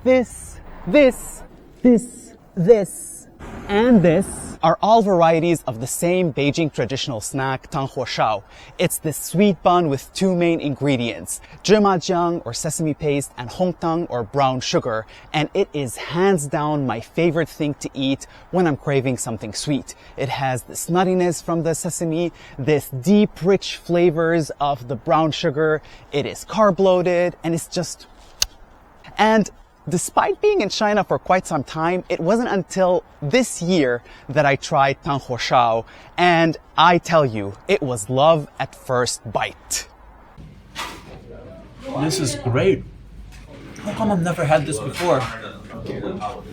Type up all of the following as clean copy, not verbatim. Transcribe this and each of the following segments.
this, and this are all varieties of the same Beijing traditional snack, Tanghuoshao. It's this sweet bun with two main ingredients, zhimajiang or sesame paste and hongtang or brown sugar. And it is hands down my favorite thing to eat when I'm craving something sweet. It has this nuttiness from the sesame, this deep, rich flavors of the brown sugar. It is carb loaded and it's just... And despite being in China for quite some time, it wasn't until this year that I tried Tanghuoshao, and I tell you, it was love at first bite. This is great. How come I've never had this before?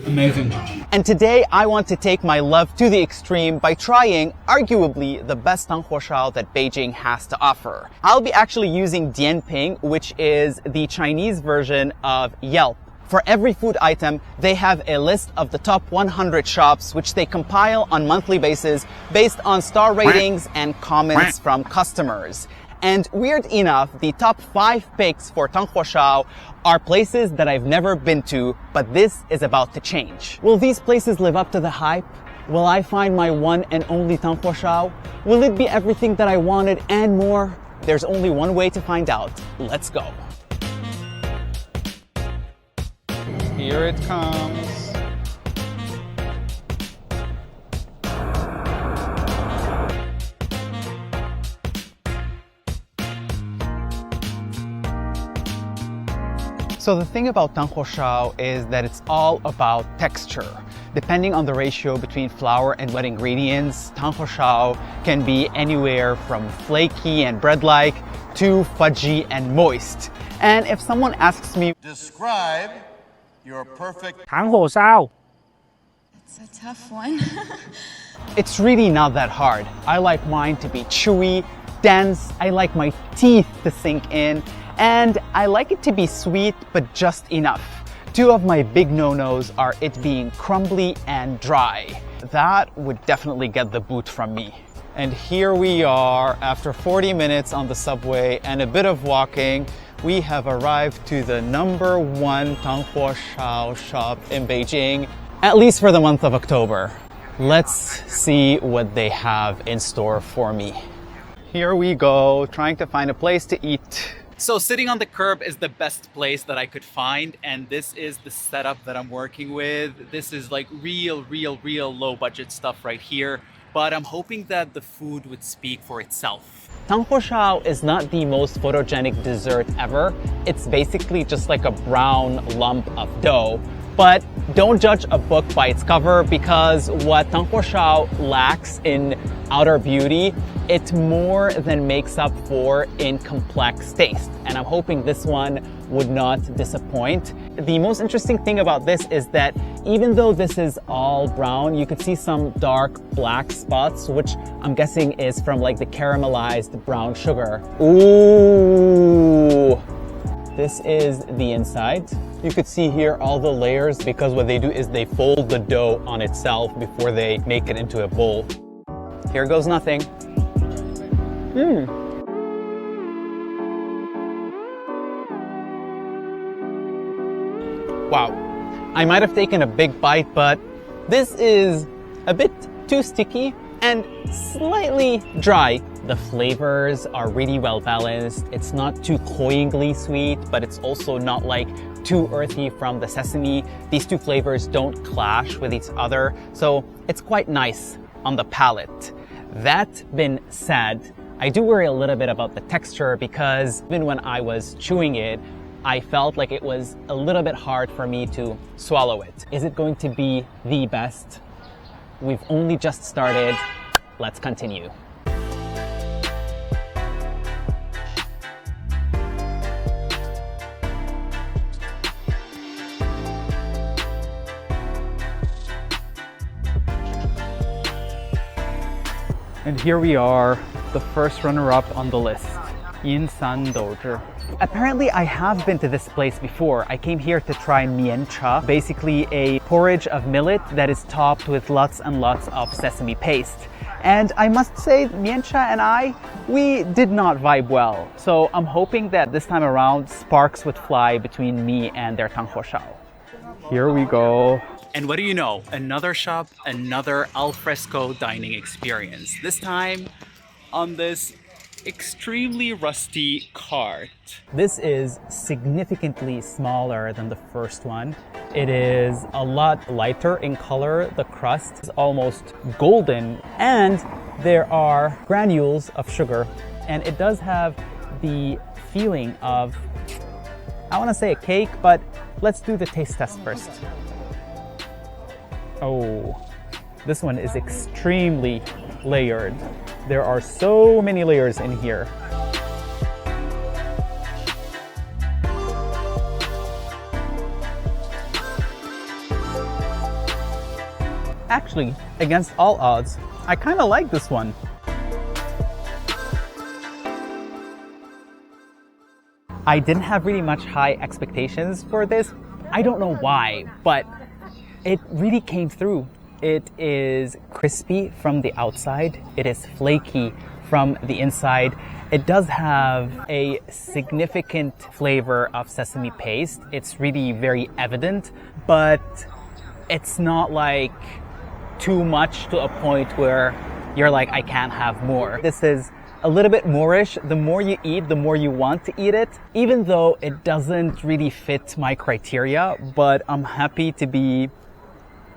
Amazing. And today I want to take my love to the extreme by trying arguably the best Tanghuoshao that Beijing has to offer. I'll be actually using Dianping, which is the Chinese version of Yelp. For every food item, they have a list of the top 100 shops, which they compile on monthly basis based on star ratings and comments from customers. And weird enough, the top 5 picks for Tanghuoshao are places that I've never been to, but this is about to change. Will these places live up to the hype? Will I find my one and only Tanghuoshao? Will it be everything that I wanted and more? There's only one way to find out. Let's go. Here it comes. So the thing about Tanghuoshao is that it's all about texture. Depending on the ratio between flour and wet ingredients, Tanghuoshao can be anywhere from flaky and bread-like to fudgy and moist. And if someone asks me, describe your perfect Tanghuoshao. It's a tough one. it's really not that hard. I like mine to be chewy, dense, I like my teeth to sink in, and I like it to be sweet, but just enough. Two of my big no-nos are it being crumbly and dry. That would definitely get the boot from me. And here we are, after 40 minutes on the subway and a bit of walking, we have arrived to the #1 Tanghuoshao shop in Beijing, at least for the month of October. Let's see what they have in store for me. Here we go, trying to find a place to eat. So sitting on the curb is the best place that I could find, and this is the setup that I'm working with. This is like real low budget stuff right here, but I'm hoping that the food would speak for itself. Tanghuoshao is not the most photogenic dessert ever. It's basically just like a brown lump of dough. But don't judge a book by its cover, because what Tanghuoshao lacks in outer beauty, it more than makes up for in complex taste. And I'm hoping this one would not disappoint. The most interesting thing about this is that even though this is all brown, you could see some dark black spots, which I'm guessing is from like the caramelized brown sugar. Ooh! This is the inside. You could see here all the layers, because what they do is they fold the dough on itself before they make it into a bowl. Here goes nothing. Wow, I might have taken a big bite, but this is a bit too sticky and slightly dry. The flavors are really well balanced. It's not too cloyingly sweet, but it's also not like too earthy from the sesame. These two flavors don't clash with each other, so it's quite nice on the palate. That being said, I do worry a little bit about the texture, because even when I was chewing it, I felt like it was a little bit hard for me to swallow it. Is it going to be the best? We've only just started. Let's continue. And here we are, the first runner-up on the list, Yinsan Douzhi. Apparently I have been to this place before. I came here to try mian cha, basically a porridge of millet that is topped with lots and lots of sesame paste. And I must say, mian cha and we did not vibe well. So I'm hoping that this time around sparks would fly between me and their Tanghuoshao. Here we go. And what do you know? Another shop, another alfresco dining experience. This time on this extremely rusty cart. This is significantly smaller than the first one. It is a lot lighter in color. The crust is almost golden, and there are granules of sugar, and it does have the feeling of, I want to say a cake, but let's do the taste test first. Oh, this one is extremely layered. There are so many layers in here. Actually, against all odds, I kind of like this one. I didn't have really much high expectations for this. I don't know why, but it really came through. It is crispy from the outside. It is flaky from the inside. It does have a significant flavor of sesame paste. It's really very evident, but it's not like too much to a point where you're like, I can't have more. This is a little bit moreish. The more you eat, the more you want to eat it, even though it doesn't really fit my criteria, but I'm happy to be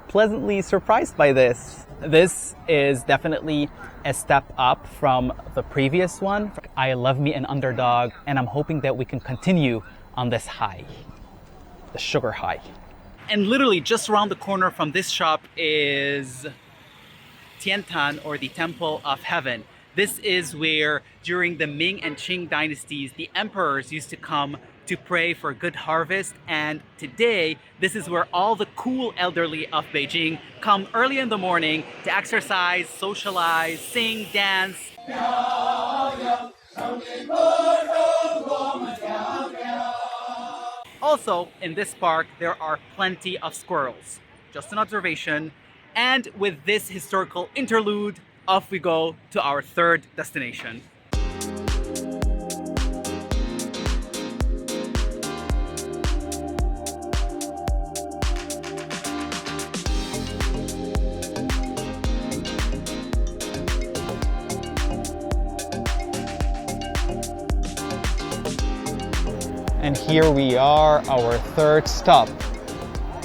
pleasantly surprised by this. This is definitely a step up from the previous one. I love me an underdog, and I'm hoping that we can continue on this high, the sugar high. And literally just around the corner from this shop is Tiantan, or the Temple of Heaven. This is where during the Ming and Qing dynasties, the emperors used to come to pray for good harvest, and today this is where all the cool elderly of Beijing come early in the morning to exercise, socialize, sing, dance. Also, in this park, there are plenty of squirrels. Just an observation. And with this historical interlude, off we go to our third destination. And here we are, our third stop.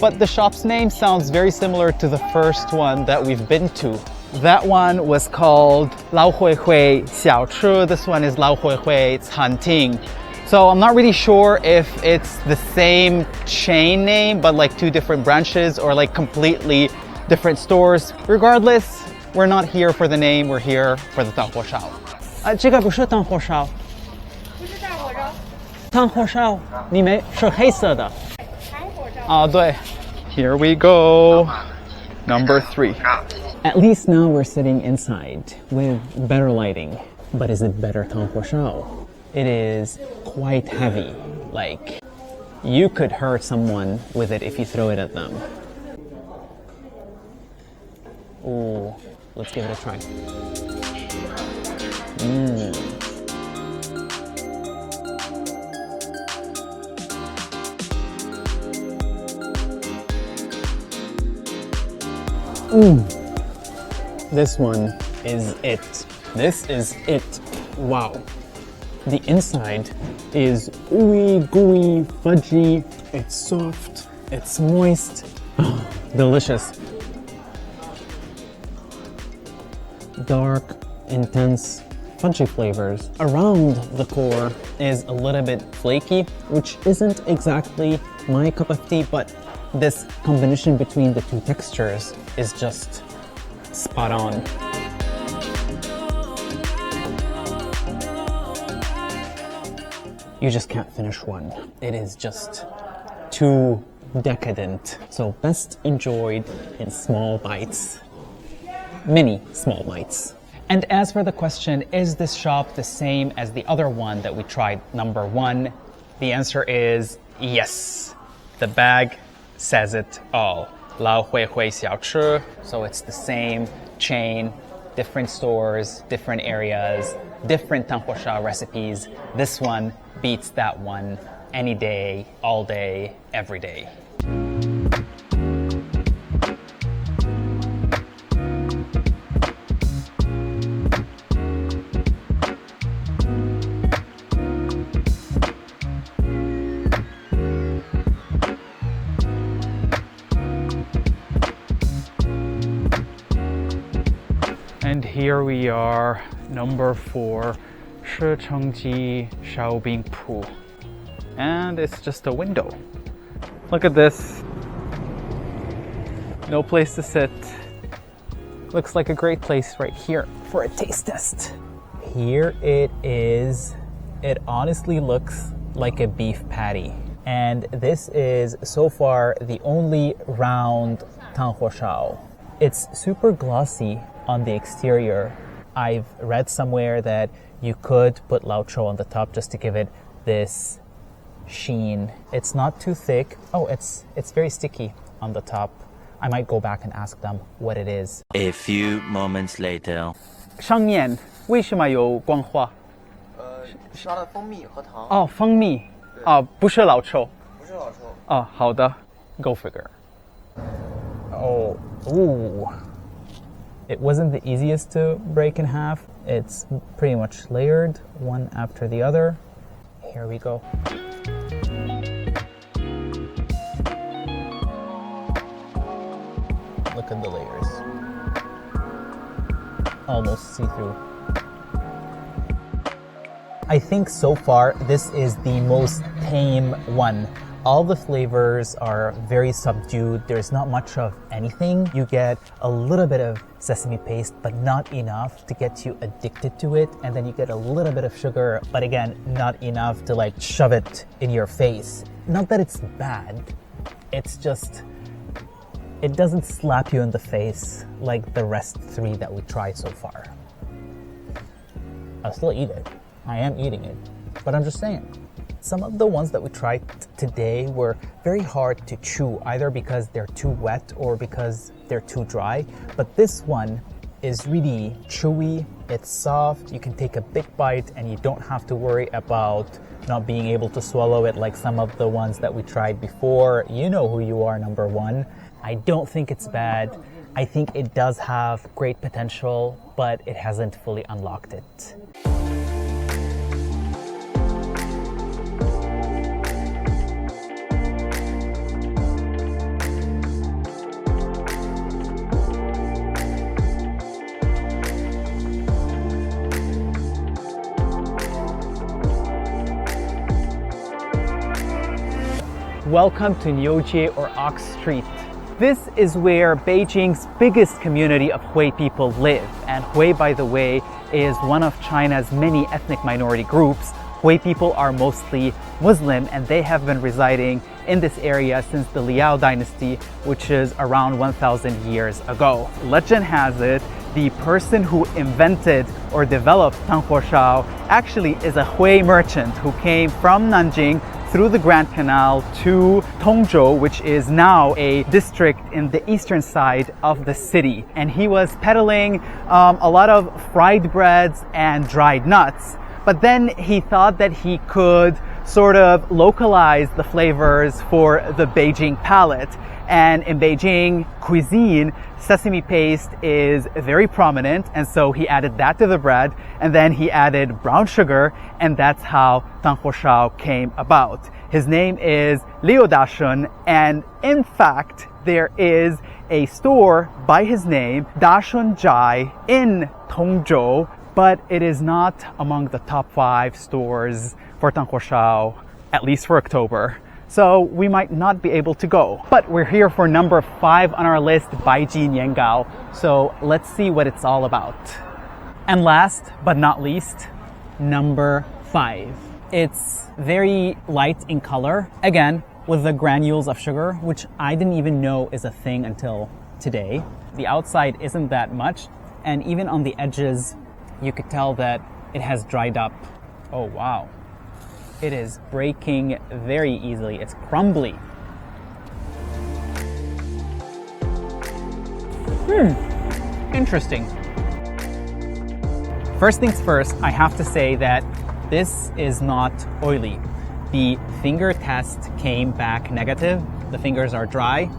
But the shop's name sounds very similar to the first one that we've been to. That one was called Lao Hui Hui Xiao Chu. This one is Lao Hui Hui Can Ting. So I'm not really sure if it's the same chain name, but like two different branches or like completely different stores. Regardless, we're not here for the name, we're here for the Tanghuoshao. 这个不是Tanghuoshao。Tanghuoshao，里面是黑色的。啊，对。Here we go. Number 3. At least now we're sitting inside with better lighting. But is it better Tanghuoshao? It is quite heavy. Like, you could hurt someone with it if you throw it at them. Ooh, let's give it a try. This one is it. This is it. Wow. The inside is ooey, gooey, fudgy. It's soft. It's moist. Oh, delicious. Dark, intense, fudgy flavors. Around the core is a little bit flaky, which isn't exactly my cup of tea, but this combination between the two textures is just spot on. You just can't finish one. It is just too decadent. So best enjoyed in small bites. Many small bites. And as for the question, is this shop the same as the other one that we tried, number 1? The answer is yes. The bag says it all. Lao Hui Hui Xiao Chu. So it's the same chain, different stores, different areas, different Tanghuoshao recipes. This one beats that one any day, all day, every day. here we are, number 4, 是成绩烧饼铺. And it's just a window. Look at this. No place to sit. Looks like a great place right here for a taste test. Here it is. It honestly looks like a beef patty. And this is so far the only round Tanghuoshao. It's super glossy on the exterior. I've read somewhere that you could put laochou on the top just to give it this sheen. It's not too thick. Oh, it's very sticky on the top. I might go back and ask them what it is. A few moments later. 上面为什么有光滑？加了蜂蜜和糖。哦，蜂蜜。不是老抽。不是老抽。哦，好的。Go figure. Oh, ooh. It wasn't the easiest to break in half. It's pretty much layered, one after the other. Here we go. Look at the layers. Almost see-through. I think so far this is the most tame one. All the flavors are very subdued. There's not much of anything. You get a little bit of sesame paste, but not enough to get you addicted to it. And then you get a little bit of sugar, but again, not enough to like shove it in your face. Not that it's bad. It's just, it doesn't slap you in the face like the rest 3 that we tried so far. I'll still eat it. I am eating it, but I'm just saying. Some of the ones that we tried today were very hard to chew, either because they're too wet or because they're too dry. But this one is really chewy, it's soft, you can take a big bite and you don't have to worry about not being able to swallow it like some of the ones that we tried before. You know who you are, number 1. I don't think it's bad. I think it does have great potential, but it hasn't fully unlocked it. Welcome to Niujie or Ox Street. This is where Beijing's biggest community of Hui people live. And Hui, by the way, is one of China's many ethnic minority groups. Hui people are mostly Muslim and they have been residing in this area since the Liao Dynasty, which is around 1,000 years ago. Legend has it, the person who invented or developed Tanghuoshao actually is a Hui merchant who came from Nanjing through the Grand Canal to Tongzhou, which is now a district in the eastern side of the city. And he was peddling a lot of fried breads and dried nuts. But then he thought that he could sort of localize the flavors for the Beijing palate. And in Beijing cuisine, sesame paste is very prominent, and so he added that to the bread, and then he added brown sugar, and that's how Tanghuoshao came about. His name is Liu Dashun, and in fact, there is a store by his name, Dashun Jai, in Tongzhou, but it is not among the top 5 stores for Tanghuoshao, at least for October. So we might not be able to go. But we're here for number 5 on our list, Baiji Niangao. So let's see what it's all about. And last but not least, number 5. It's very light in color, again, with the granules of sugar, which I didn't even know is a thing until today. The outside isn't that much, and even on the edges, you could tell that it has dried up. Oh wow. It is breaking very easily. It's crumbly. Interesting. First things first, I have to say that this is not oily. The finger test came back negative. The fingers are dry.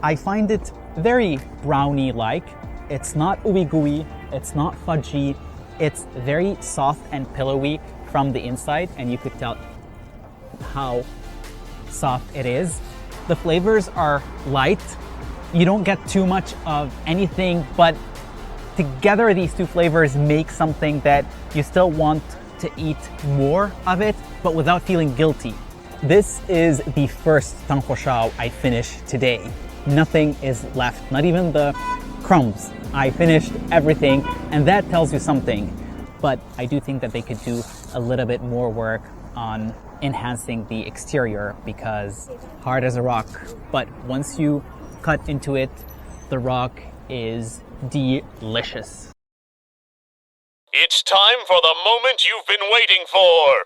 I find it very brownie-like. It's not ooey-gooey. It's not fudgy. It's very soft and pillowy from the inside, and you could tell how soft it is. The flavors are light. You don't get too much of anything but together these two flavors make something that you still want to eat more of it, but without feeling guilty. This is the first Tanghuoshao I finished today. Nothing is left, not even the crumbs. I finished everything, and that tells you something. But I do think that they could do a little bit more work on enhancing the exterior, because hard as a rock, but once you cut into it, the rock is delicious. It's time for the moment you've been waiting for.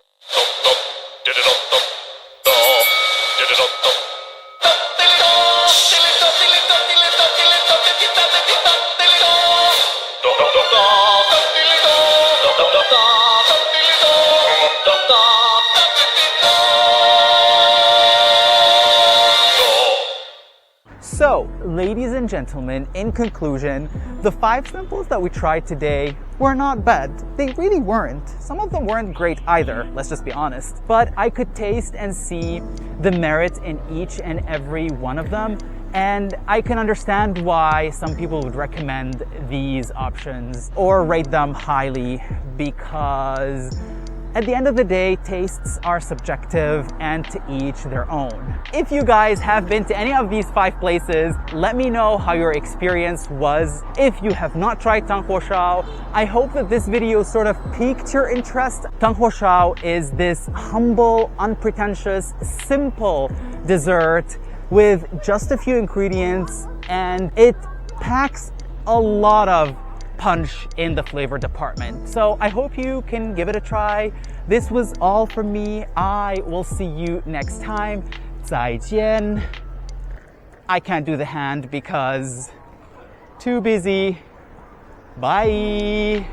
So, ladies and gentlemen, in conclusion, the 5 samples that we tried today were not bad. They really weren't. Some of them weren't great either, let's just be honest. But I could taste and see the merit in each and every one of them, and I can understand why some people would recommend these options or rate them highly, because at the end of the day, tastes are subjective and to each their own. If you guys have been to any of these 5 places, let me know how your experience was. If you have not tried Tanghuoshao, I hope that this video sort of piqued your interest. Tanghuoshao is this humble, unpretentious, simple dessert with just a few ingredients, and it packs a lot of punch in the flavor department. So I hope you can give it a try. This was all from me. I will see you next time. 再见. I can't do the hand because too busy. Bye.